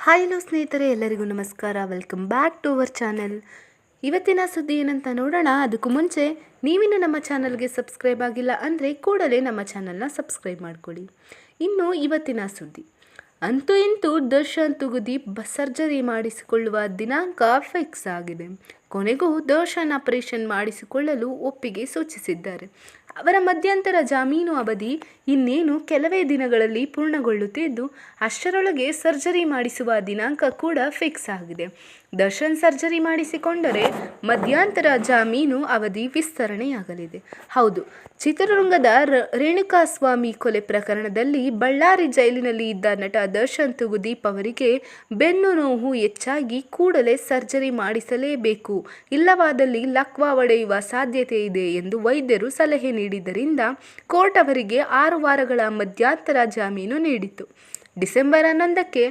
Hi hello ಸ್ನೇಹಿತರೆ, ಎಲ್ಲರಿಗೂ ನಮಸ್ಕಾರ. Welcome back to our channel. ಇವತ್ತಿನ ಸುದ್ದಿ ಏನಂತ ನೋಡೋಣ. ಅದಕ್ಕೂ ಮುಂಚೆ ನೀವಿನ್ನು ನಮ್ಮ ಚಾನಲ್ಗೆ ಸಬ್ಸ್ಕ್ರೈಬ್ ಆಗಿಲ್ಲ ಅಂದರೆ ಕೂಡಲೇ ನಮ್ಮ ಚಾನಲ್ನ ಸಬ್ಸ್ಕ್ರೈಬ್ ಮಾಡ್ಕೊಳ್ಳಿ. ಇನ್ನು ಇವತ್ತಿನ ಸುದ್ದಿ, ಅಂತೂ ಇಂತೂ ದರ್ಶನ್ ತೂಗುದೀಪ್ ಸರ್ಜರಿ ಮಾಡಿಸಿಕೊಳ್ಳುವ ದಿನಾಂಕ ಫಿಕ್ಸ್ ಆಗಿದೆ. ಕೊನೆಗೂ ದರ್ಶನ್ ಆಪರೇಷನ್ ಮಾಡಿಸಿಕೊಳ್ಳಲು ಒಪ್ಪಿಗೆ ಸೂಚಿಸಿದ್ದಾರೆ. ಅವರ ಮಧ್ಯಂತರ ಜಾಮೀನು ಅವಧಿ ಇನ್ನೇನು ಕೆಲವೇ ದಿನಗಳಲ್ಲಿ ಪೂರ್ಣಗೊಳ್ಳುತ್ತಿದ್ದು, ಅಷ್ಟರೊಳಗೆ ಸರ್ಜರಿ ಮಾಡಿಸುವ ದಿನಾಂಕ ಕೂಡ ಫಿಕ್ಸ್ ಆಗಿದೆ. ದರ್ಶನ್ ಸರ್ಜರಿ ಮಾಡಿಸಿಕೊಂಡರೆ ಮಧ್ಯಂತರ ಜಾಮೀನು ಅವಧಿ ವಿಸ್ತರಣೆಯಾಗಲಿದೆ. ಹೌದು, ಚಿತ್ರರಂಗದ ರೇಣುಕಾಸ್ವಾಮಿ ಕೊಲೆ ಪ್ರಕರಣದಲ್ಲಿ ಬಳ್ಳಾರಿ ಜೈಲಿನಲ್ಲಿ ಇದ್ದ ನಟ ದರ್ಶನ್ ತೂಗುದೀಪ್ ಅವರಿಗೆ ಬೆನ್ನು ನೋವು ಹೆಚ್ಚಾಗಿ ಕೂಡಲೇ ಸರ್ಜರಿ ಮಾಡಿಸಲೇಬೇಕು, ಇಲ್ಲವಾದಲ್ಲಿ ಲಕ್ವಾ ಒಡೆಯುವ ಸಾಧ್ಯತೆ ಇದೆ ಎಂದು ವೈದ್ಯರು ಸಲಹೆ ನೀಡಿದ್ದರಿಂದ ಕೋರ್ಟ್ ಅವರಿಗೆ 6 ವಾರಗಳ ಮಧ್ಯಂತರ ಜಾಮೀನು ನೀಡಿತು. ಡಿಸೆಂಬರ್ 11ಕ್ಕೆ